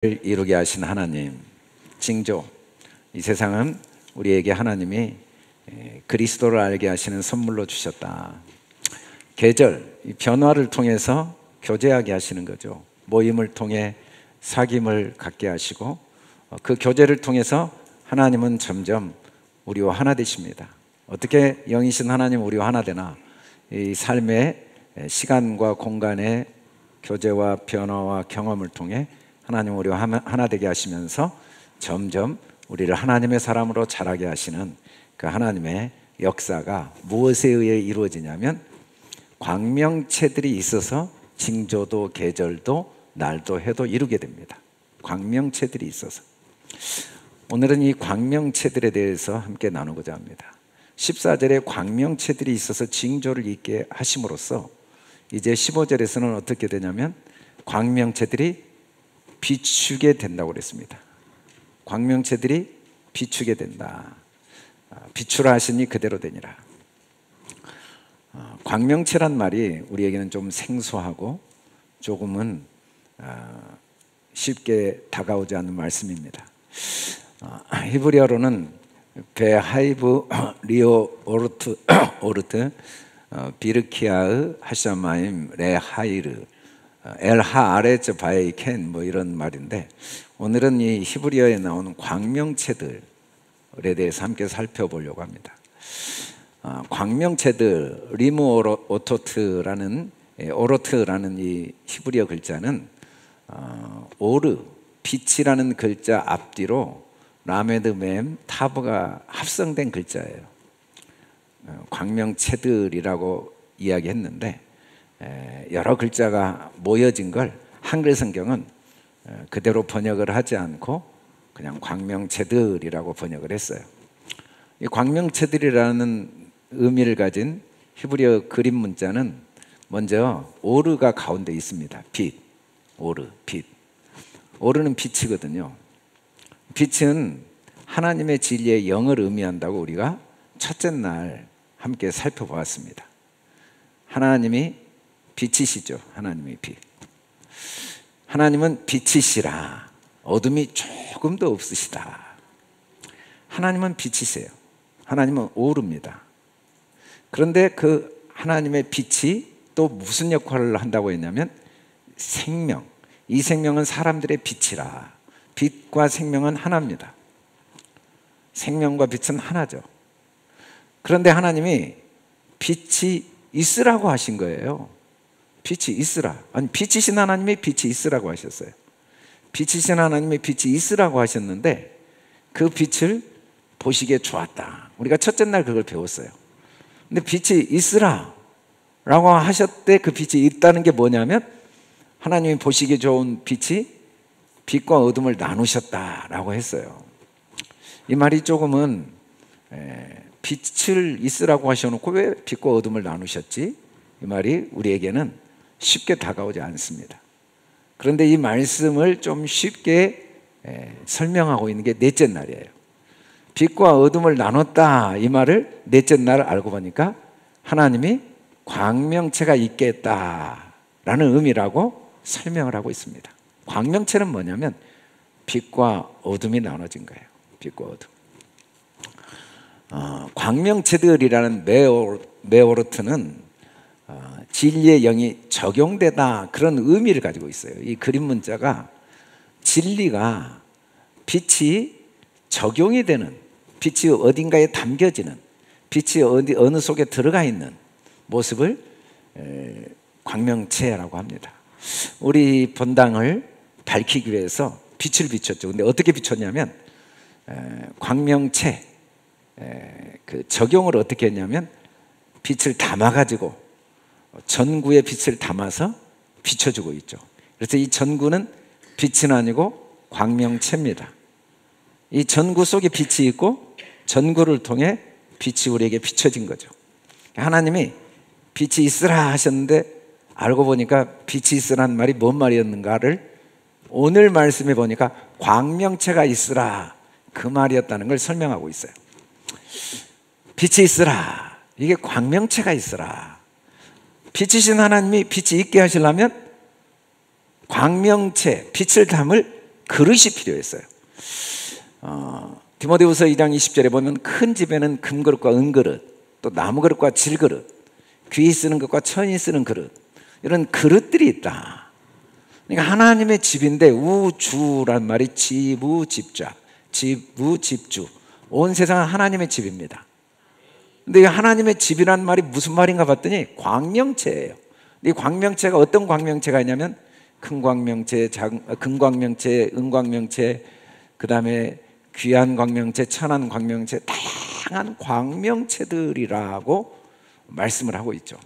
이루게 하신 하나님, 징조. 이 세상은 우리에게 하나님이 그리스도를 알게 하시는 선물로 주셨다. 계절, 이 변화를 통해서 교제하게 하시는 거죠. 모임을 통해 사귐을 갖게 하시고 그 교제를 통해서 하나님은 점점 우리와 하나 되십니다. 어떻게 영이신 하나님 우리와 하나 되나? 이 삶의 시간과 공간의 교제와 변화와 경험을 통해 하나님 우리와 하나 되게 하시면서 점점 우리를 하나님의 사람으로 자라게 하시는 그 하나님의 역사가 무엇에 의해 이루어지냐면 광명체들이 있어서 징조도 계절도 날도 해도 이루게 됩니다. 광명체들이 있어서. 오늘은 이 광명체들에 대해서 함께 나누고자 합니다. 14절에 광명체들이 있어서 징조를 있게 하심으로써 이제 15절에서는 어떻게 되냐면 광명체들이 비추게 된다고 그랬습니다. 광명체들이 비추게 된다. 비추라 하시니 그대로 되니라. 광명체란 말이 우리에게는 좀 생소하고 조금은 쉽게 다가오지 않는 말씀입니다. 히브리어로는 베하이브 리오 오르트 비르키아의 하샤마임 레하이르 엘하 아레츠 바이 켄 뭐 이런 말인데, 오늘은 이 히브리어에 나오는 광명체들에 대해서 함께 살펴보려고 합니다. 광명체들 리무 오토트라는 오로트라는 이 히브리어 글자는 오르 빛이라는 글자 앞뒤로 라메드 mem 타브가 합성된 글자예요. 광명체들이라고 이야기했는데 여러 글자가 모여진 걸 한글 성경은 그대로 번역을 하지 않고 그냥 광명체들이라고 번역을 했어요. 이 광명체들이라는 의미를 가진 히브리어 그림 문자는 먼저 오르가 가운데 있습니다. 빛, 오르, 빛. 오르는 빛이거든요. 빛은 하나님의 진리의 영을 의미한다고 우리가 첫째 날 함께 살펴보았습니다. 하나님이 빛이시죠. 하나님의 빛. 하나님은 빛이시라. 어둠이 조금도 없으시다. 하나님은 빛이세요. 하나님은 오르입니다. 그런데 그 하나님의 빛이 또 무슨 역할을 한다고 했냐면 생명. 이 생명은 사람들의 빛이라. 빛과 생명은 하나입니다. 생명과 빛은 하나죠. 그런데 하나님이 빛이 있으라고 하신 거예요. 빛이 있으라. 아니, 빛이신 하나님이 빛이 있으라고 하셨어요. 빛이신 하나님이 빛이 있으라고 하셨는데 그 빛을 보시기에 좋았다. 우리가 첫째 날 그걸 배웠어요. 근데 빛이 있으라 라고 하셨대. 그 빛이 있다는 게 뭐냐면 하나님이 보시기에 좋은 빛이 빛과 어둠을 나누셨다라고 했어요. 이 말이 조금은 빛을 있으라고 하셔놓고 왜 빛과 어둠을 나누셨지? 이 말이 우리에게는 쉽게 다가오지 않습니다. 그런데 이 말씀을 좀 쉽게 설명하고 있는 게 넷째 날이에요. 빛과 어둠을 나눴다 이 말을 넷째 날 알고 보니까 하나님이 광명체가 있겠다라는 의미라고 설명을 하고 있습니다. 광명체는 뭐냐면 빛과 어둠이 나눠진 거예요. 빛과 어둠. 광명체들이라는 메오르트는 진리의 영이 적용되다 그런 의미를 가지고 있어요. 이 그림 문자가 진리가 빛이 적용이 되는, 빛이 어딘가에 담겨지는, 빛이 어느 속에 들어가 있는 모습을 광명체라고 합니다. 우리 본당을 밝히기 위해서 빛을 비췄죠. 근데 어떻게 비췄냐면 광명체 그 적용을 어떻게 했냐면 빛을 담아가지고 전구에 빛을 담아서 비춰주고 있죠. 그래서 이 전구는 빛은 아니고 광명체입니다. 이 전구 속에 빛이 있고 전구를 통해 빛이 우리에게 비춰진 거죠. 하나님이 빛이 있으라 하셨는데 알고 보니까 빛이 있으라는 말이 뭔 말이었는가를 오늘 말씀에 보니까 광명체가 있으라 그 말이었다는 걸 설명하고 있어요. 빛이 있으라. 이게 광명체가 있으라. 빛이신 하나님이 빛이 있게 하시려면 광명체, 빛을 담을 그릇이 필요했어요. 디모데후서 2장 20절에 보면 큰 집에는 금그릇과 은그릇, 또 나무그릇과 질그릇, 귀히 쓰는 것과 천이 쓰는 그릇, 이런 그릇들이 있다. 그러니까 하나님의 집인데, 우주란 말이 지무집자, 지무집주, 온 세상은 하나님의 집입니다. 근데 이 하나님의 집이란 말이 무슨 말인가 봤더니 광명체예요. 이 광명체가 어떤 광명체가 있냐면 큰 광명체, 금광명체, 은광명체, 그 다음에 귀한 광명체, 천한 광명체, 다양한 광명체들이라고 말씀을 하고 있죠.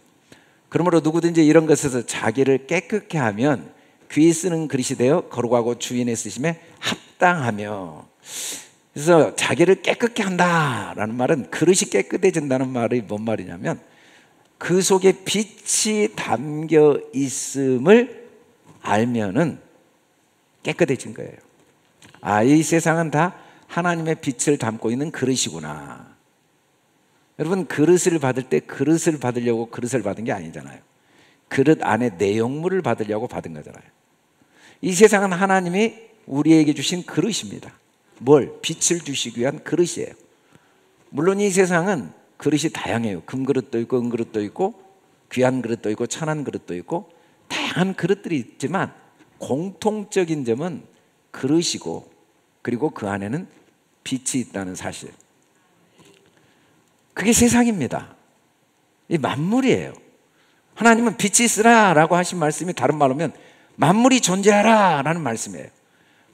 그러므로 누구든지 이런 것에서 자기를 깨끗게 하면 귀히 쓰는 그릇이 되어 거룩하고 주인의 쓰심에 합당하며. 그래서 자기를 깨끗게 한다라는 말은 그릇이 깨끗해진다는 말이 뭔 말이냐면 그 속에 빛이 담겨 있음을 알면은 깨끗해진 거예요. 이 세상은 다 하나님의 빛을 담고 있는 그릇이구나. 여러분, 그릇을 받을 때 그릇을 받으려고 그릇을 받은 게 아니잖아요. 그릇 안에 내용물을 받으려고 받은 거잖아요. 이 세상은 하나님이 우리에게 주신 그릇입니다. 뭘? 빛을 주시기 위한 그릇이에요. 물론 이 세상은 그릇이 다양해요. 금그릇도 있고 은그릇도 있고 귀한 그릇도 있고 천한 그릇도 있고 다양한 그릇들이 있지만 공통적인 점은 그릇이고, 그리고 그 안에는 빛이 있다는 사실. 그게 세상입니다. 이 만물이에요. 하나님은 빛이 있으라라고 하신 말씀이 다른 말로 하면 만물이 존재하라라는 말씀이에요.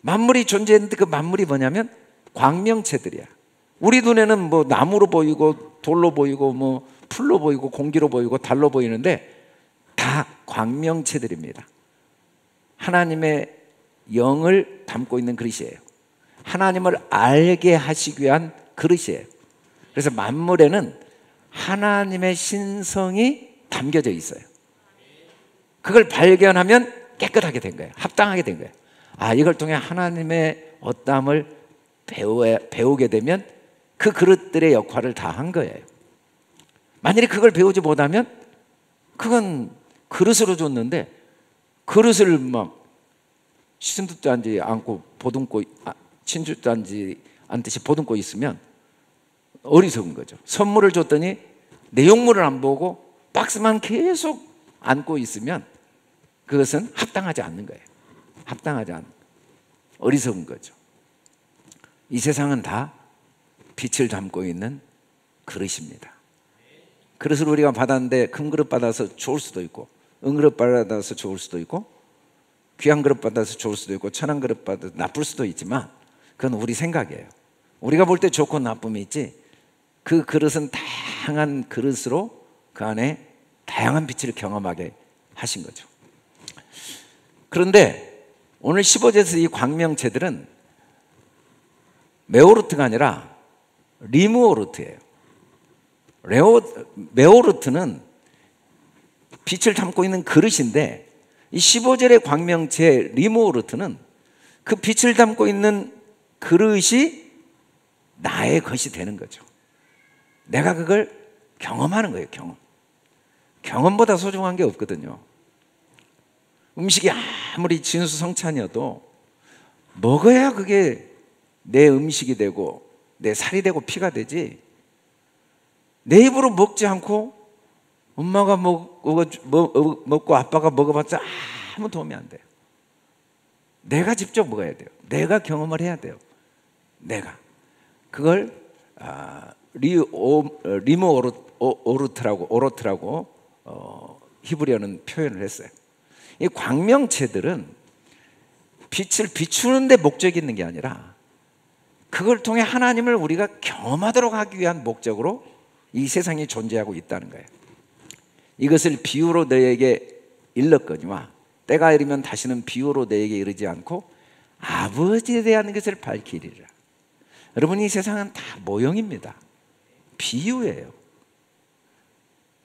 만물이 존재했는데 그 만물이 뭐냐면 광명체들이야. 우리 눈에는 뭐 나무로 보이고 돌로 보이고 뭐 풀로 보이고 공기로 보이고 달로 보이는데 다 광명체들입니다. 하나님의 영을 담고 있는 그릇이에요. 하나님을 알게 하시기 위한 그릇이에요. 그래서 만물에는 하나님의 신성이 담겨져 있어요. 그걸 발견하면 깨끗하게 된 거예요. 합당하게 된 거예요. 이걸 통해 하나님의 어떠함을 배우게 되면 그 그릇들의 역할을 다 한 거예요. 만일에 그걸 배우지 못하면 그건 그릇으로 줬는데 그릇을 막 신두도 앉지 않고 보듬고, 친주도 앉지 않듯이 보듬고 있으면 어리석은 거죠. 선물을 줬더니 내용물을 안 보고 박스만 계속 안고 있으면 그것은 합당하지 않는 거예요. 합당하지 않는, 어리석은 거죠. 이 세상은 다 빛을 담고 있는 그릇입니다. 그릇을 우리가 받았는데 금그릇 받아서 좋을 수도 있고 은그릇 받아서 좋을 수도 있고 귀한 그릇 받아서 좋을 수도 있고 천한 그릇 받아서 나쁠 수도 있지만 그건 우리 생각이에요. 우리가 볼 때 좋고 나쁨이 있지, 그 그릇은 다양한 그릇으로 그 안에 다양한 빛을 경험하게 하신 거죠. 그런데 오늘 15절에서 이 광명체들은 메오르트가 아니라 리무오르트예요. 메오르트는 빛을 담고 있는 그릇인데 이 15절의 광명체 리무오르트는 그 빛을 담고 있는 그릇이 나의 것이 되는 거죠. 내가 그걸 경험하는 거예요. 경험보다 소중한 게 없거든요. 음식이 아무리 진수성찬이어도 먹어야 그게 내 음식이 되고 내 살이 되고 피가 되지, 내 입으로 먹지 않고 엄마가 먹고 아빠가 먹어봤자 아무 도움이 안 돼요. 내가 직접 먹어야 돼요. 내가 경험을 해야 돼요. 내가 그걸 오르트라고 히브리어는 표현을 했어요. 이 광명체들은 빛을 비추는 데 목적이 있는 게 아니라 그걸 통해 하나님을 우리가 경험하도록 하기 위한 목적으로 이 세상이 존재하고 있다는 거예요. 이것을 비유로 너에게 일렀거니와 때가 이르면 다시는 비유로 너에게 이르지 않고 아버지에 대한 것을 밝히리라. 여러분, 이 세상은 다 모형입니다. 비유예요.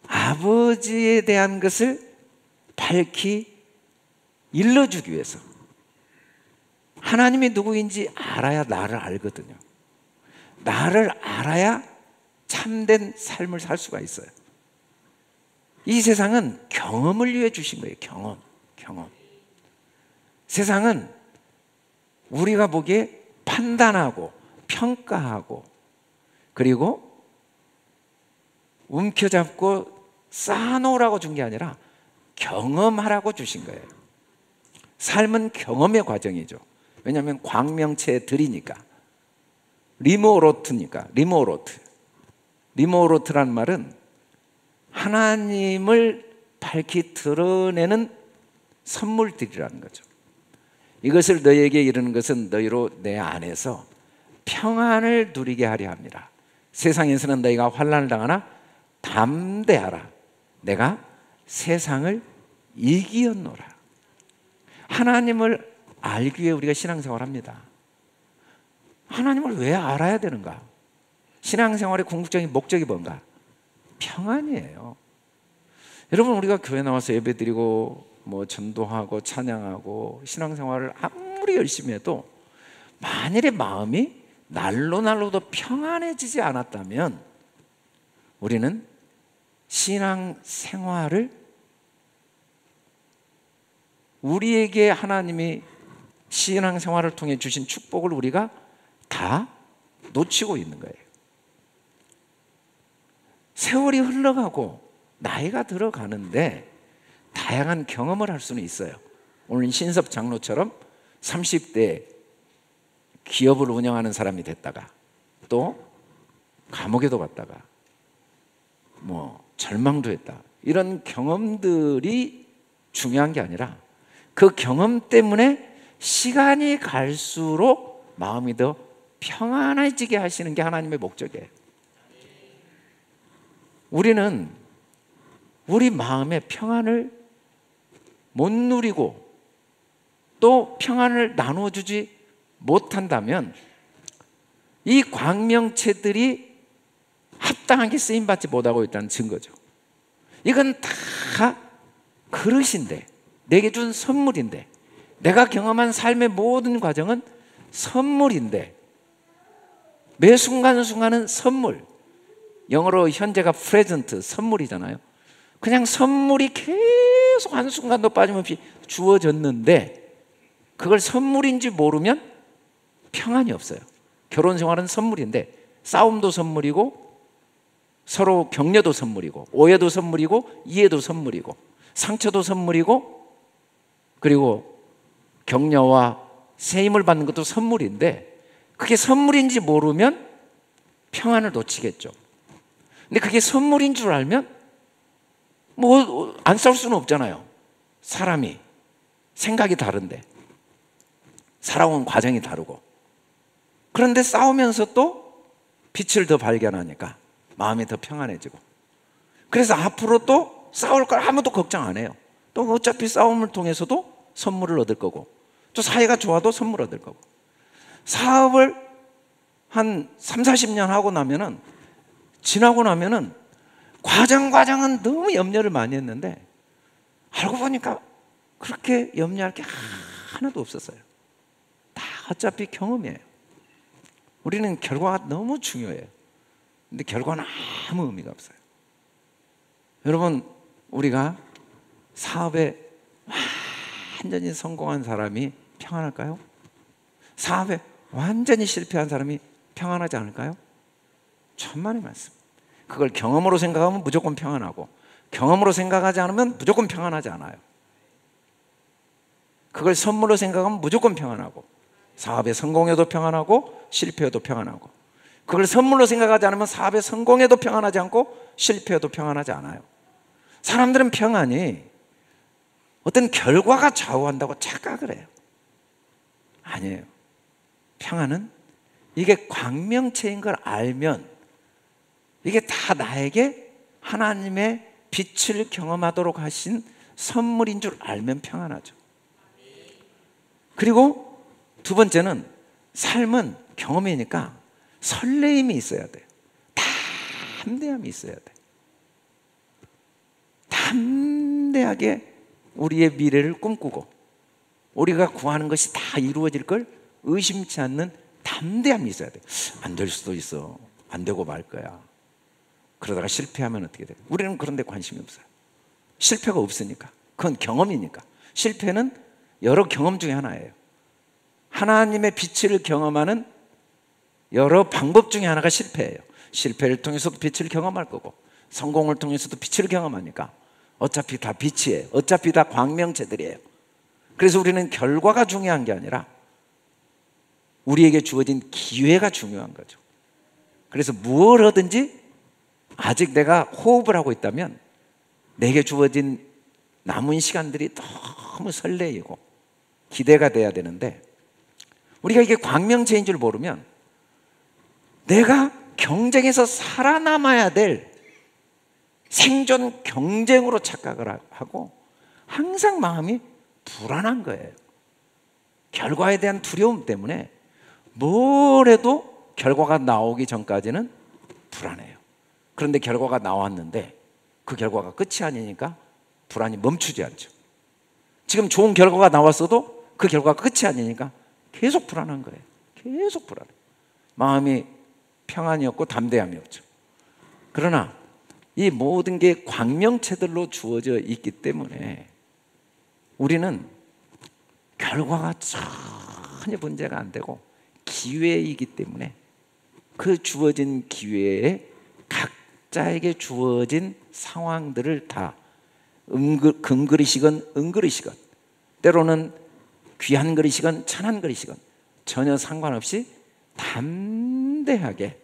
아버지에 대한 것을 밝히 일러주기 위해서. 하나님이 누구인지 알아야 나를 알거든요. 나를 알아야 참된 삶을 살 수가 있어요. 이 세상은 경험을 위해 주신 거예요. 경험. 세상은 우리가 보기에 판단하고 평가하고 그리고 움켜잡고 쌓아놓으라고 준 게 아니라 경험하라고 주신 거예요. 삶은 경험의 과정이죠. 왜냐하면 광명체들이니까. 리모로트니까. 리모로트란 말은 하나님을 밝히 드러내는 선물들이라는 거죠. 이것을 너희에게 이르는 것은 너희로 내 안에서 평안을 누리게 하려 합니다. 세상에서는 너희가 환난을 당하나 담대하라. 내가 세상을 이기었노라. 하나님을 알기 위해 우리가 신앙생활합니다. 하나님을 왜 알아야 되는가? 신앙생활의 궁극적인 목적이 뭔가? 평안이에요. 여러분, 우리가 교회 나와서 예배드리고 전도하고 찬양하고 신앙생활을 아무리 열심히 해도 만일의 마음이 날로 더 평안해지지 않았다면 우리는 신앙생활을 우리에게 하나님이 신앙생활을 통해 주신 축복을 우리가 다 놓치고 있는 거예요. 세월이 흘러가고 나이가 들어가는데 다양한 경험을 할 수는 있어요. 오늘 신섭 장로처럼 30대 기업을 운영하는 사람이 됐다가 또 감옥에도 갔다가 절망도 했다. 이런 경험들이 중요한 게 아니라 그 경험 때문에 시간이 갈수록 마음이 더 평안해지게 하시는 게 하나님의 목적이에요. 우리는 우리 마음의 평안을 못 누리고 또 평안을 나눠주지 못한다면 이 광명체들이 합당하게 쓰임받지 못하고 있다는 증거죠. 이건 다 그릇인데, 내게 준 선물인데, 내가 경험한 삶의 모든 과정은 선물인데, 매 순간순간은 선물. 영어로 현재가 present, 선물이잖아요. 그냥 선물이 계속 한순간도 빠짐없이 주어졌는데 그걸 선물인지 모르면 평안이 없어요. 결혼 생활은 선물인데 싸움도 선물이고 서로 격려도 선물이고 오해도 선물이고 이해도 선물이고 상처도 선물이고 그리고 격려와 세임을 받는 것도 선물인데 그게 선물인지 모르면 평안을 놓치겠죠. 근데 그게 선물인 줄 알면 안 싸울 수는 없잖아요. 사람이 생각이 다른데 살아온 과정이 다르고 그런데 싸우면서 또 빛을 더 발견하니까 마음이 더 평안해지고 그래서 앞으로 또 싸울 걸 아무도 걱정 안 해요. 또 어차피 싸움을 통해서도 선물을 얻을 거고 또 사이가 좋아도 선물 얻을 거고 사업을 한 3, 40년 하고 나면은 지나고 나면은 과정은 너무 염려를 많이 했는데 알고 보니까 그렇게 염려할 게 하나도 없었어요. 다 어차피 경험이에요. 우리는 결과가 너무 중요해요. 근데 결과는 아무 의미가 없어요. 여러분, 우리가 사업에 완전히 성공한 사람이 평안할까요? 사업에 완전히 실패한 사람이 평안하지 않을까요? 천만의 말씀. 그걸 경험으로 생각하면 무조건 평안하고 경험으로 생각하지 않으면 무조건 평안하지 않아요. 그걸 선물로 생각하면 무조건 평안하고 사업에 성공해도 평안하고 실패해도 평안하고 그걸 선물로 생각하지 않으면 사업에 성공해도 평안하지 않고 실패해도 평안하지 않아요. 사람들은 평안이 어떤 결과가 좌우한다고 착각을 해요. 아니에요. 평안은 이게 광명체인 걸 알면 이게 다 나에게 하나님의 빛을 경험하도록 하신 선물인 줄 알면 평안하죠. 그리고 두 번째는 삶은 경험이니까 설레임이 있어야 돼요. 담대함이 있어야 돼요. 담대하게 우리의 미래를 꿈꾸고 우리가 구하는 것이 다 이루어질 걸 의심치 않는 담대함이 있어야 돼요. 안 될 수도 있어. 안 되고 말 거야. 그러다가 실패하면 어떻게 돼요? 우리는 그런 데 관심이 없어요. 실패가 없으니까. 그건 경험이니까. 실패는 여러 경험 중에 하나예요. 하나님의 빛을 경험하는 여러 방법 중에 하나가 실패예요. 실패를 통해서도 빛을 경험할 거고 성공을 통해서도 빛을 경험하니까 어차피 다 빛이에요. 어차피 다 광명체들이에요. 그래서 우리는 결과가 중요한 게 아니라 우리에게 주어진 기회가 중요한 거죠. 그래서 무엇을 하든지 아직 내가 호흡을 하고 있다면 내게 주어진 남은 시간들이 너무 설레이고 기대가 돼야 되는데, 우리가 이게 광명체인 줄 모르면 내가 경쟁에서 살아남아야 될 생존 경쟁으로 착각을 하고 항상 마음이 불안한 거예요. 결과에 대한 두려움 때문에 뭘 해도 결과가 나오기 전까지는 불안해요. 그런데 결과가 나왔는데 그 결과가 끝이 아니니까 불안이 멈추지 않죠. 지금 좋은 결과가 나왔어도 그 결과가 끝이 아니니까 계속 불안한 거예요. 계속 불안해. 마음이 평안이 없고 담대함이 없죠. 그러나 이 모든 게 광명체들로 주어져 있기 때문에 우리는 결과가 전혀 문제가 안 되고 기회이기 때문에 그 주어진 기회에 각자에게 주어진 상황들을 다 금그릇이건 은그릇이건 때로는 귀한 그릇이건 천한 그릇이건 전혀 상관없이 담대하게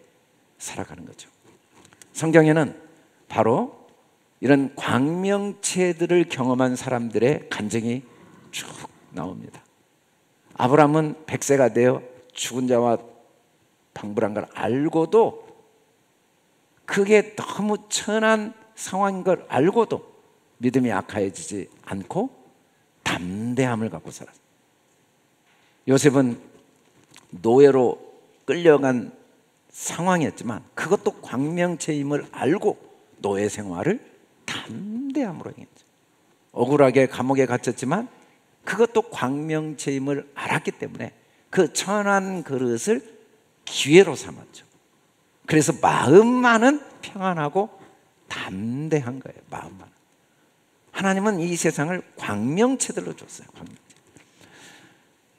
살아가는 거죠. 성경에는 바로 이런 광명체들을 경험한 사람들의 간증이 쭉 나옵니다. 아브라함은 100세가 되어 죽은 자와 방불한 걸 알고도, 그게 너무 천한 상황인 걸 알고도 믿음이 약해지지 않고 담대함을 갖고 살았어요. 요셉은 노예로 끌려간 상황이었지만 그것도 광명체임을 알고 노예 생활을 담대함으로 행했죠. 억울하게 감옥에 갇혔지만 그것도 광명체임을 알았기 때문에 그 천한 그릇을 기회로 삼았죠. 그래서 마음만은 평안하고 담대한 거예요. 마음만. 하나님은 이 세상을 광명체들로 줬어요. 광명체.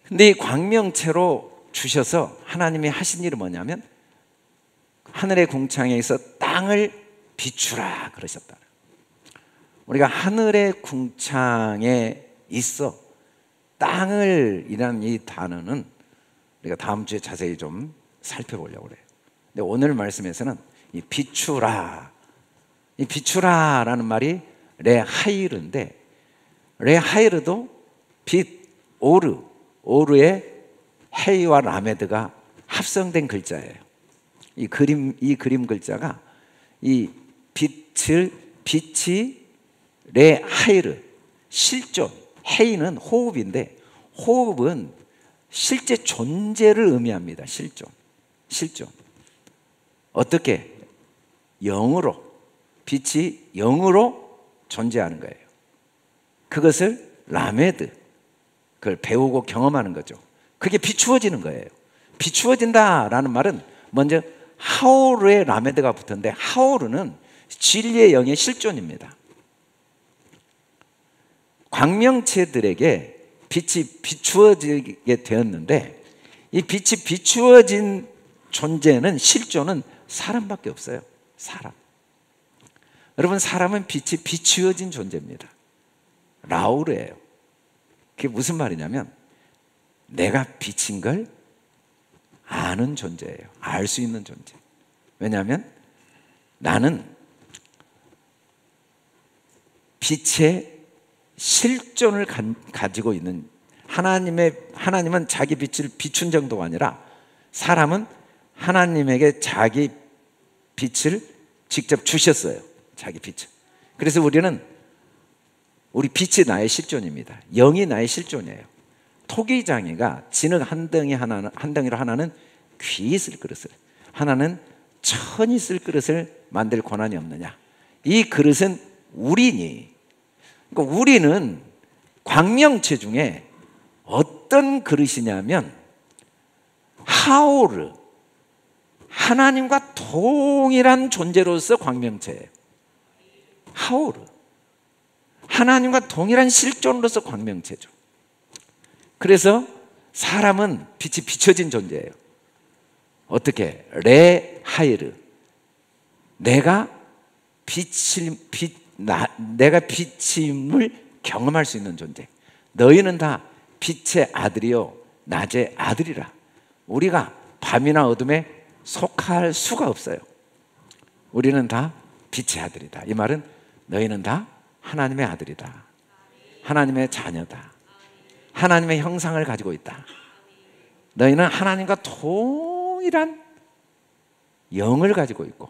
근데 이 광명체로 주셔서 하나님이 하신 일은 뭐냐면 하늘의 궁창에 있어 땅을 비추라 그러셨다. 우리가 하늘의 궁창에 있어 땅을 이라는 이 단어는 우리가 다음 주에 자세히 좀 살펴보려고 그래요. 근데 오늘 말씀에서는 이 비추라, 이 비추라라는 말이 레하이르인데, 레하이르도 빛, 오르의 헤이와 라메드가 합성된 글자예요. 이 그림 글자가 이 빛이 레하이르, 실존, 헤이는 호흡인데 호흡은 실제 존재를 의미합니다. 실존. 어떻게? 영으로, 빛이 영으로 존재하는 거예요. 그것을 라메드, 그걸 배우고 경험하는 거죠. 그게 비추어지는 거예요. 비추어진다라는 말은 먼저 하오르의 라메드가 붙었는데, 하오르는 진리의 영의 실존입니다. 광명체들에게 빛이 비추어지게 되었는데, 이 빛이 비추어진 존재는, 실존은 사람밖에 없어요. 사람. 여러분, 사람은 빛이 비추어진 존재입니다. 라우르예요. 그게 무슨 말이냐면 내가 빛인 걸 아는 존재예요. 알 수 있는 존재. 왜냐하면 나는 빛의 실존을 가지고 있는, 하나님은 자기 빛을 비춘 정도가 아니라 사람은 하나님에게 자기 빛을 직접 주셨어요. 자기 빛을. 그래서 우리 빛이 나의 실존입니다. 영이 나의 실존이에요. 토기장이가 진흙 한 덩이로 하나는 귀 있을 그릇을, 하나는 천이 쓸 그릇을 만들 권한이 없느냐. 이 그릇은 우리니. 그러니까 우리는 광명체 중에 어떤 그릇이냐면 하오르, 하나님과 동일한 존재로서 광명체예요. 하오르, 하나님과 동일한 실존으로서 광명체죠. 그래서 사람은 빛이 비춰진 존재예요. 어떻게? 레하이르. 내가 내가 빛임을 경험할 수 있는 존재. 너희는 다 빛의 아들이요 낮의 아들이라. 우리가 밤이나 어둠에 속할 수가 없어요. 우리는 다 빛의 아들이다. 이 말은 너희는 다 하나님의 아들이다. 하나님의 자녀다. 하나님의 형상을 가지고 있다. 너희는 하나님과 동일한 영을 가지고 있고,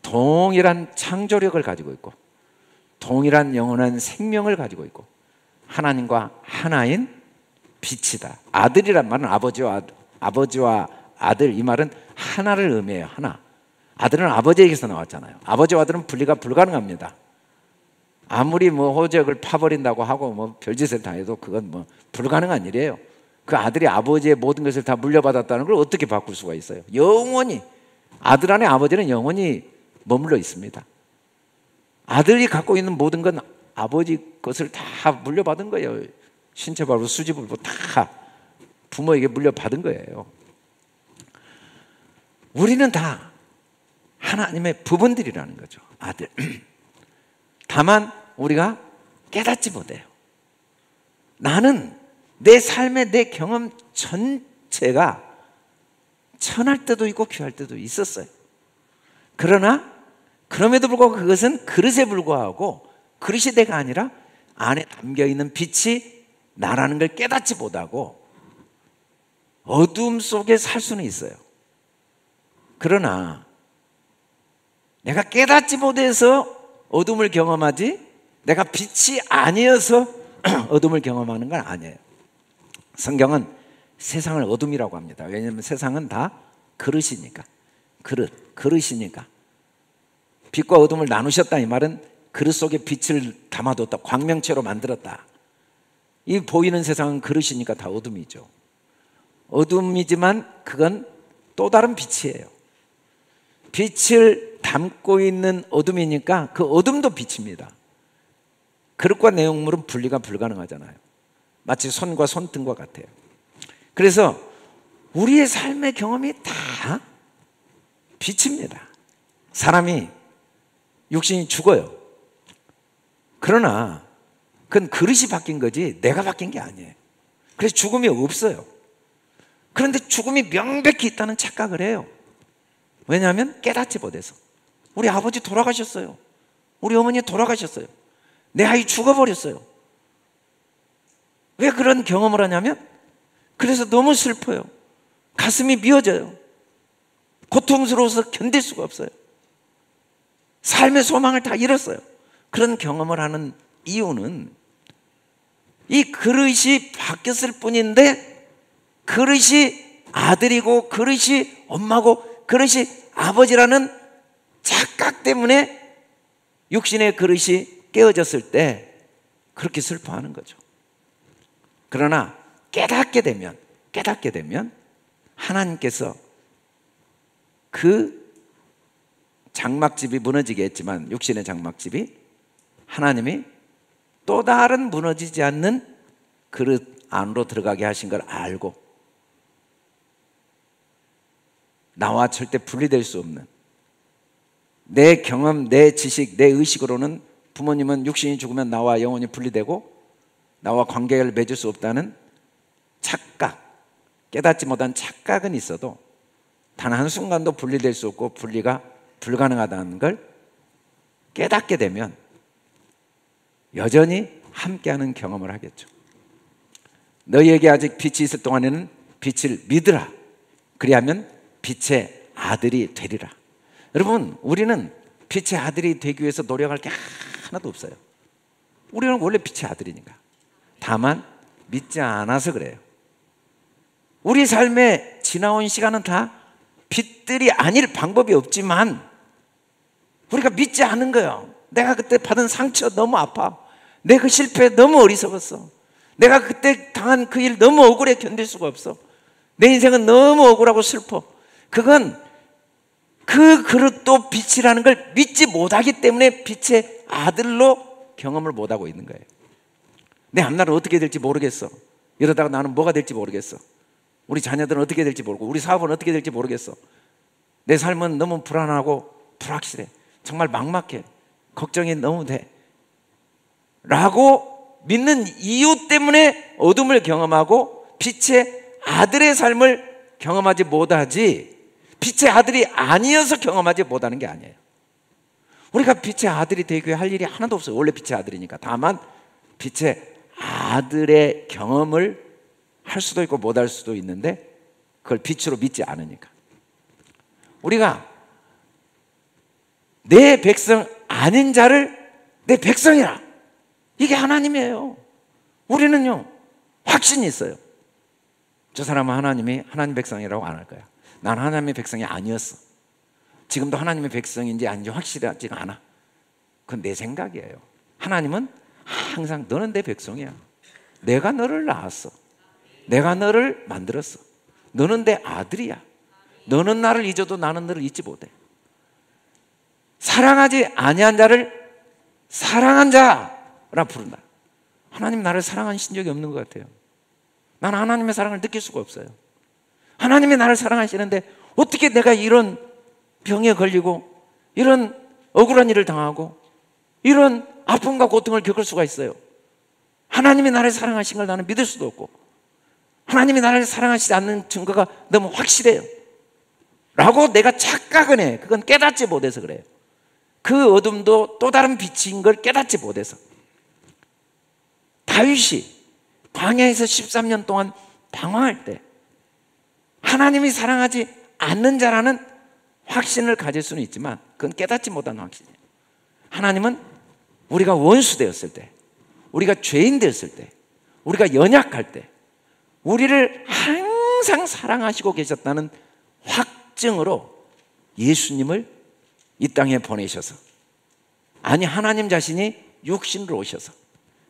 동일한 창조력을 가지고 있고, 동일한 영원한 생명을 가지고 있고, 하나님과 하나인 빛이다. 아들이란 말은 아버지와 아들, 이 말은 하나를 의미해요. 하나. 아들은 아버지에게서 나왔잖아요. 아버지와 아들은 분리가 불가능합니다. 아무리 호적을 파버린다고 하고 별짓을 다 해도 그건 불가능한 일이에요. 그 아들이 아버지의 모든 것을 다 물려받았다는 걸 어떻게 바꿀 수가 있어요? 영원히 아들 안에 아버지는 영원히 머물러 있습니다. 아들이 갖고 있는 모든 건 아버지 것을 다 물려받은 거예요. 신체발부, 수지발부 다 부모에게 물려받은 거예요. 우리는 다 하나님의 부분들이라는 거죠. 아들. 다만 우리가 깨닫지 못해요. 나는 내 삶의 내 경험 전체가 천할 때도 있고 귀할 때도 있었어요. 그러나 그럼에도 불구하고 그것은 그릇에 불과하고 그릇이 내가 아니라 안에 담겨있는 빛이 나라는 걸 깨닫지 못하고 어둠 속에 살 수는 있어요. 그러나 내가 깨닫지 못해서 어둠을 경험하지, 내가 빛이 아니어서 어둠을 경험하는 건 아니에요. 성경은 세상을 어둠이라고 합니다. 왜냐하면 세상은 다 그릇이니까. 그릇이니까. 빛과 어둠을 나누셨다, 이 말은 그릇 속에 빛을 담아뒀다, 광명체로 만들었다. 이 보이는 세상은 그릇이니까 다 어둠이죠. 어둠이지만 그건 또 다른 빛이에요. 빛을 담고 있는 어둠이니까 그 어둠도 빛입니다. 그릇과 내용물은 분리가 불가능하잖아요. 마치 손과 손등과 같아요. 그래서 우리의 삶의 경험이 다 빛입니다. 사람이 육신이 죽어요. 그러나 그건 그릇이 바뀐 거지 내가 바뀐 게 아니에요. 그래서 죽음이 없어요. 그런데 죽음이 명백히 있다는 착각을 해요. 왜냐하면 깨닫지 못해서. 우리 아버지 돌아가셨어요. 우리 어머니 돌아가셨어요. 내 아이 죽어버렸어요. 왜 그런 경험을 하냐면 그래서 너무 슬퍼요. 가슴이 미어져요. 고통스러워서 견딜 수가 없어요. 삶의 소망을 다 잃었어요. 그런 경험을 하는 이유는 이 그릇이 바뀌었을 뿐인데 그릇이 아들이고 그릇이 엄마고 그릇이 아버지라는 착각 때문에 육신의 그릇이 깨어졌을 때 그렇게 슬퍼하는 거죠. 그러나 깨닫게 되면 하나님께서 그 장막집이 무너지게 했지만 육신의 장막집이 하나님이 또 다른 무너지지 않는 그릇 안으로 들어가게 하신 걸 알고 나와 절대 분리될 수 없는 내 경험, 내 지식, 내 의식으로는 부모님은 육신이 죽으면 나와 영혼이 분리되고 나와 관계를 맺을 수 없다는 착각, 깨닫지 못한 착각은 있어도 단 한순간도 분리될 수 없고 분리가 불가능하다는 걸 깨닫게 되면 여전히 함께하는 경험을 하겠죠. 너희에게 아직 빛이 있을 동안에는 빛을 믿으라. 그리하면 빛의 아들이 되리라. 여러분, 우리는 빛의 아들이 되기 위해서 노력할 게 하나도 없어요. 우리는 원래 빛의 아들이니까. 다만 믿지 않아서 그래요. 우리 삶에 지나온 시간은 다 빛들이 아닐 방법이 없지만 우리가 믿지 않은 거예요. 내가 그때 받은 상처 너무 아파. 내 그 실패 너무 어리석었어. 내가 그때 당한 그 일 너무 억울해 견딜 수가 없어. 내 인생은 너무 억울하고 슬퍼. 그건 그 그릇도 빛이라는 걸 믿지 못하기 때문에 빛의 아들로 경험을 못하고 있는 거예요. 내 앞날은 어떻게 될지 모르겠어. 이러다가 나는 뭐가 될지 모르겠어. 우리 자녀들은 어떻게 될지 모르고 우리 사업은 어떻게 될지 모르겠어. 내 삶은 너무 불안하고 불확실해. 정말 막막해. 걱정이 너무 돼. 라고 믿는 이유 때문에 어둠을 경험하고 빛의 아들의 삶을 경험하지 못하지, 빛의 아들이 아니어서 경험하지 못하는 게 아니에요. 우리가 빛의 아들이 되기 위해 할 일이 하나도 없어요. 원래 빛의 아들이니까. 다만 빛의 아들의 경험을 할 수도 있고 못할 수도 있는데 그걸 빛으로 믿지 않으니까. 우리가 내 백성 아닌 자를 내 백성이라, 이게 하나님이에요. 우리는요 확신이 있어요. 저 사람은 하나님이 하나님 백성이라고 안 할 거야. 난 하나님의 백성이 아니었어. 지금도 하나님의 백성인지 아닌지 확실하지가 않아. 그건 내 생각이에요. 하나님은 항상 너는 내 백성이야. 내가 너를 낳았어. 내가 너를 만들었어. 너는 내 아들이야. 너는 나를 잊어도 나는 너를 잊지 못해. 사랑하지 아니한 자를 사랑한 자라 부른다. 하나님 나를 사랑하신 적이 없는 것 같아요. 나는 하나님의 사랑을 느낄 수가 없어요. 하나님이 나를 사랑하시는데 어떻게 내가 이런 병에 걸리고 이런 억울한 일을 당하고 이런 아픔과 고통을 겪을 수가 있어요. 하나님이 나를 사랑하신 걸 나는 믿을 수도 없고 하나님이 나를 사랑하시지 않는 증거가 너무 확실해요 라고 내가 착각은 해. 그건 깨닫지 못해서 그래요. 그 어둠도 또 다른 빛인 걸 깨닫지 못해서. 다윗이 광야에서 13년 동안 방황할 때 하나님이 사랑하지 않는 자라는 확신을 가질 수는 있지만 그건 깨닫지 못한 확신이에요. 하나님은 우리가 원수 되었을 때, 우리가 죄인 되었을 때, 우리가 연약할 때 우리를 항상 사랑하시고 계셨다는 확증으로 예수님을 이 땅에 보내셔서, 아니 하나님 자신이 육신으로 오셔서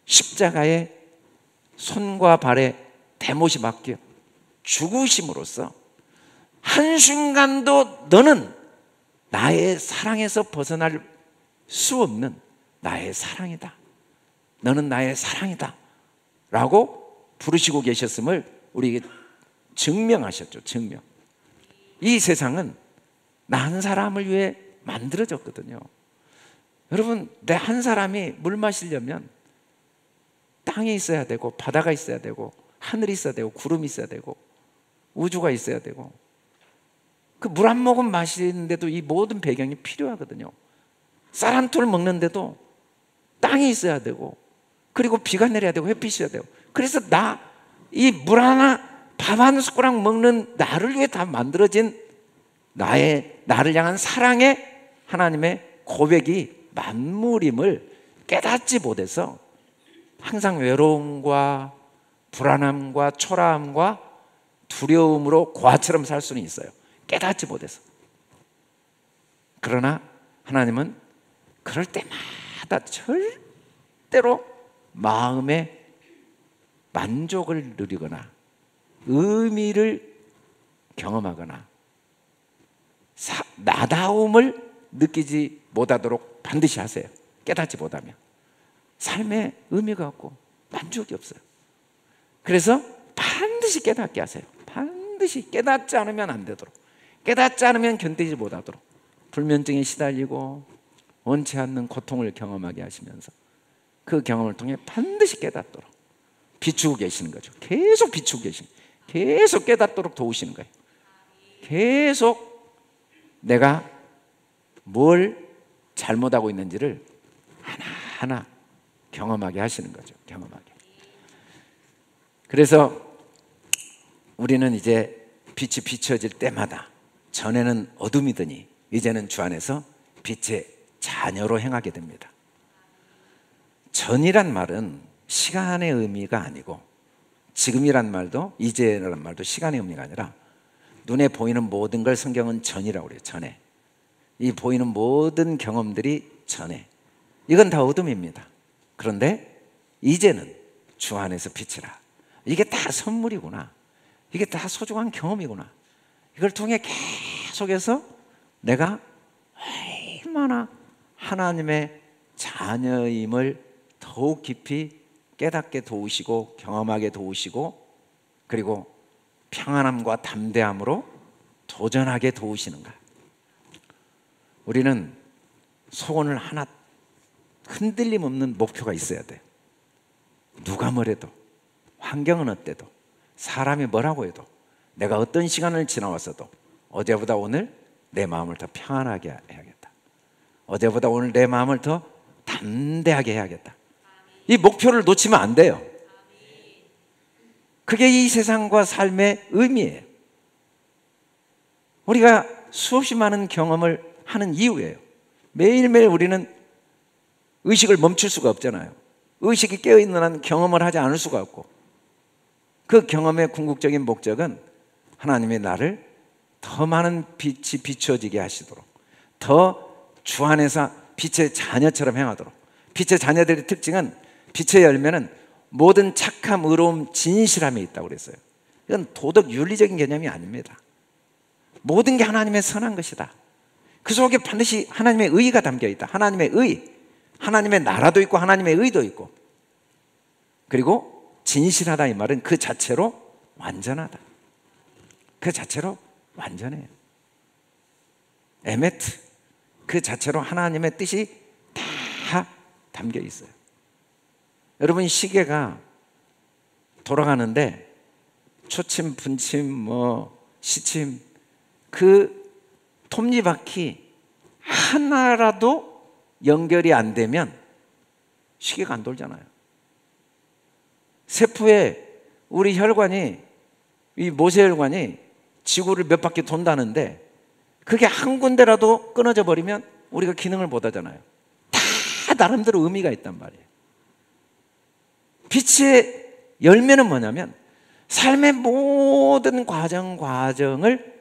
십자가에 손과 발에 대못이 박혀 죽으심으로써 한순간도 너는 나의 사랑에서 벗어날 수 없는 나의 사랑이다. 너는 나의 사랑이다 라고 부르시고 계셨음을 우리에게 증명하셨죠. 증명. 이 세상은 나 한 사람을 위해 만들어졌거든요. 여러분, 내 한 사람이 물 마시려면 땅이 있어야 되고 바다가 있어야 되고 하늘이 있어야 되고 구름이 있어야 되고 우주가 있어야 되고 그 물 한 모금 마시는데도 이 모든 배경이 필요하거든요. 쌀 한 톨 먹는데도 땅이 있어야 되고 그리고 비가 내려야 되고 햇빛이 있어야 되고, 그래서 이 물 하나 밥 한 숟가락 먹는 나를 위해 다 만들어진 나를 향한 사랑의 하나님의 고백이 만물임을 깨닫지 못해서 항상 외로움과 불안함과 초라함과 두려움으로 고아처럼 살 수는 있어요. 깨닫지 못해서. 그러나 하나님은 그럴 때마다 절대로 마음의 만족을 누리거나 의미를 경험하거나 나다움을 느끼지 못하도록 반드시 하세요. 깨닫지 못하면 삶에 의미가 없고 만족이 없어요. 그래서 반드시 깨닫게 하세요. 반드시 깨닫지 않으면 안 되도록, 깨닫지 않으면 견디지 못하도록 불면증에 시달리고 원치 않는 고통을 경험하게 하시면서 그 경험을 통해 반드시 깨닫도록 비추고 계시는 거죠. 계속 비추고 계시는 거예요. 계속 깨닫도록 도우시는 거예요. 계속 내가 뭘 잘못하고 있는지를 하나하나 경험하게 하시는 거죠. 경험하게. 그래서 우리는 이제 빛이 비춰질 때마다 전에는 어둠이더니 이제는 주 안에서 빛의 자녀로 행하게 됩니다. 전이란 말은 시간의 의미가 아니고 지금이란 말도 이제란 말도 시간의 의미가 아니라 눈에 보이는 모든 걸 성경은 전이라고 그래요. 전에. 이 보이는 모든 경험들이 전에. 이건 다 어둠입니다. 그런데 이제는 주 안에서 빛이라. 이게 다 선물이구나. 이게 다 소중한 경험이구나. 이걸 통해 계속해서 내가 얼마나 하나님의 자녀임을 더욱 깊이 깨닫게 도우시고 경험하게 도우시고 그리고 평안함과 담대함으로 도전하게 도우시는가? 우리는 소원을 하나 흔들림 없는 목표가 있어야 돼요. 누가 뭐래도, 환경은 어때도, 사람이 뭐라고 해도, 내가 어떤 시간을 지나왔어도 어제보다 오늘 내 마음을 더 평안하게 해야겠다. 어제보다 오늘 내 마음을 더 담대하게 해야겠다. 이 목표를 놓치면 안 돼요. 그게 이 세상과 삶의 의미예요. 우리가 수없이 많은 경험을 하는 이유예요. 매일매일 우리는 의식을 멈출 수가 없잖아요. 의식이 깨어있는 한 경험을 하지 않을 수가 없고, 그 경험의 궁극적인 목적은 하나님의 나를 더 많은 빛이 비추어지게 하시도록, 더 주 안에서 빛의 자녀처럼 행하도록. 빛의 자녀들의 특징은, 빛의 열매는 모든 착함, 의로움, 진실함이 있다고 그랬어요. 이건 도덕 윤리적인 개념이 아닙니다. 모든 게 하나님의 선한 것이다. 그 속에 반드시 하나님의 의가 담겨 있다. 하나님의 의, 하나님의 나라도 있고 하나님의 의도 있고, 그리고 진실하다 이 말은 그 자체로 완전하다. 그 자체로 완전해요. 에메트, 그 자체로 하나님의 뜻이 다 담겨 있어요. 여러분, 시계가 돌아가는데 초침, 분침, 시침, 그 톱니바퀴 하나라도 연결이 안 되면 시계가 안 돌잖아요. 세포에 우리 혈관이, 이 모세혈관이 지구를 몇 바퀴 돈다는데 그게 한 군데라도 끊어져 버리면 우리가 기능을 못 하잖아요. 다 나름대로 의미가 있단 말이에요. 빛의 열매는 뭐냐면 삶의 모든 과정을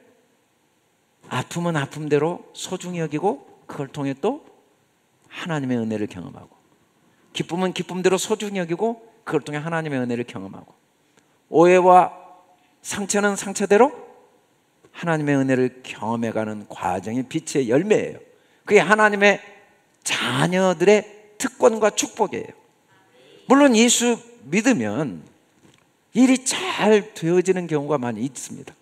아픔은 아픔대로 소중히 여기고, 그걸 통해 또 하나님의 은혜를 경험하고, 기쁨은 기쁨대로 소중히 여기고 그걸 통해 하나님의 은혜를 경험하고, 오해와 상처는 상처대로 하나님의 은혜를 경험해가는 과정이 빛의 열매예요. 그게 하나님의 자녀들의 특권과 축복이에요. 물론 예수 믿으면 일이 잘 되어지는 경우가 많이 있습니다.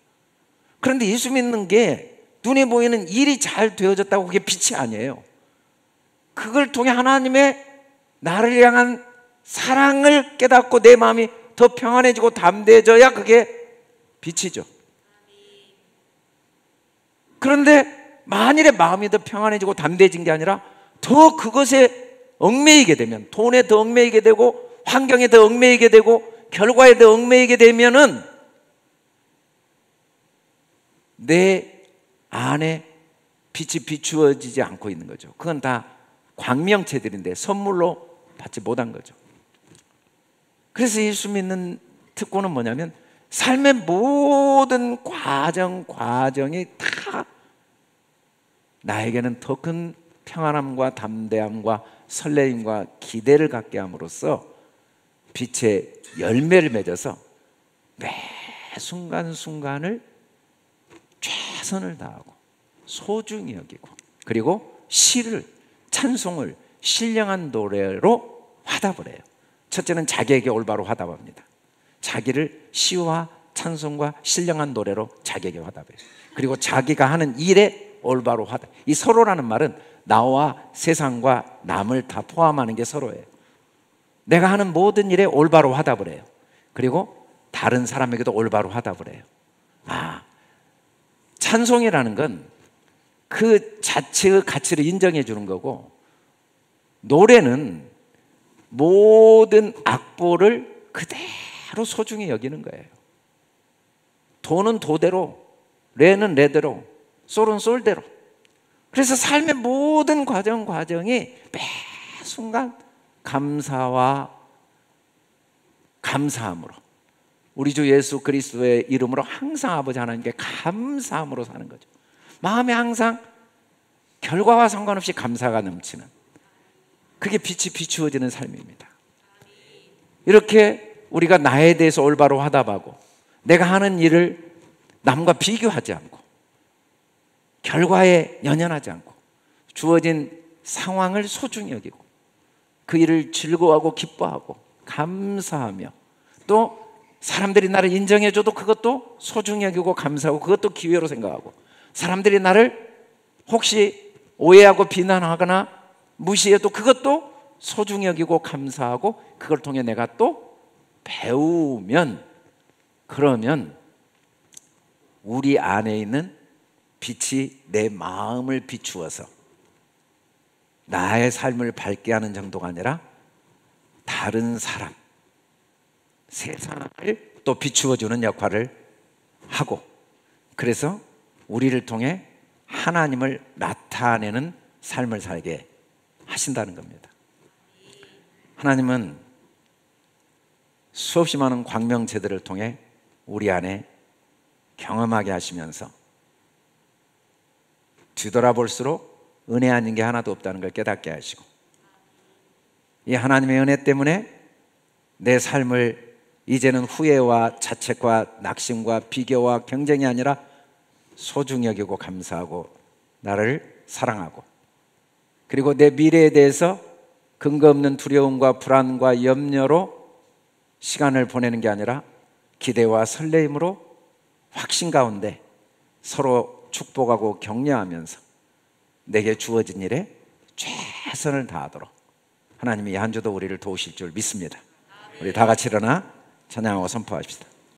그런데 예수 믿는 게 눈에 보이는 일이 잘 되어졌다고 그게 빛이 아니에요. 그걸 통해 하나님의 나를 향한 사랑을 깨닫고 내 마음이 더 평안해지고 담대해져야 그게 빛이죠. 그런데 만일에 마음이 더 평안해지고 담대해진 게 아니라 더 그것에 얽매이게 되면, 돈에 더 얽매이게 되고 환경에 더 얽매이게 되고 결과에 더 얽매이게 되면은 내 안에 빛이 비추어지지 않고 있는 거죠. 그건 다 광명체들인데 선물로 받지 못한 거죠. 그래서 예수 믿는 특권은 뭐냐면 삶의 모든 과정이 다 나에게는 더 큰 평안함과 담대함과 설레임과 기대를 갖게 함으로써 빛의 열매를 맺어서 매 순간순간을 최선을 다하고 소중히 여기고, 그리고 시를, 찬송을 신령한 노래로 화답을 해요. 첫째는 자기에게 올바로 화답합니다. 자기를 시와 찬송과 신령한 노래로 자기에게 화답해요. 그리고 자기가 하는 일에 올바로 화답. 이 서로라는 말은 나와 세상과 남을 다 포함하는 게 서로예요. 내가 하는 모든 일에 올바로 화답을 해요. 그리고 다른 사람에게도 올바로 화답을 해요. 찬송이라는 건 그 자체의 가치를 인정해 주는 거고, 노래는 모든 악보를 그대로 소중히 여기는 거예요. 도는 도대로, 레는 레대로, 솔은 솔대로. 그래서 삶의 모든 과정이 매 순간 감사와 감사함으로, 우리 주 예수 그리스도의 이름으로 항상 아버지 하나님께 감사함으로 사는 거죠. 마음에 항상 결과와 상관없이 감사가 넘치는, 그게 빛이 비추어지는 삶입니다. 이렇게 우리가 나에 대해서 올바로 화답하고, 내가 하는 일을 남과 비교하지 않고, 결과에 연연하지 않고, 주어진 상황을 소중히 여기고 그 일을 즐거워하고 기뻐하고 감사하며, 또 사람들이 나를 인정해줘도 그것도 소중히 여기고 감사하고, 그것도 기회로 생각하고, 사람들이 나를 혹시 오해하고 비난하거나 무시해도 그것도 소중히 여기고 감사하고, 그걸 통해 내가 또 배우면, 그러면 우리 안에 있는 빛이 내 마음을 비추어서 나의 삶을 밝게 하는 정도가 아니라 다른 사람, 세상을 또 비추어주는 역할을 하고, 그래서 우리를 통해 하나님을 나타내는 삶을 살게 하신다는 겁니다. 하나님은 수없이 많은 광명체들을 통해 우리 안에 경험하게 하시면서 뒤돌아볼수록 은혜 아닌 게 하나도 없다는 걸 깨닫게 하시고, 이 하나님의 은혜 때문에 내 삶을 이제는 후회와 자책과 낙심과 비교와 경쟁이 아니라 소중히 여기고 감사하고 나를 사랑하고, 그리고 내 미래에 대해서 근거 없는 두려움과 불안과 염려로 시간을 보내는 게 아니라 기대와 설레임으로 확신 가운데 서로 축복하고 격려하면서 내게 주어진 일에 최선을 다하도록 하나님이 한 주도 우리를 도우실 줄 믿습니다. 우리 다 같이 일어나 찬양하고 선포합시다.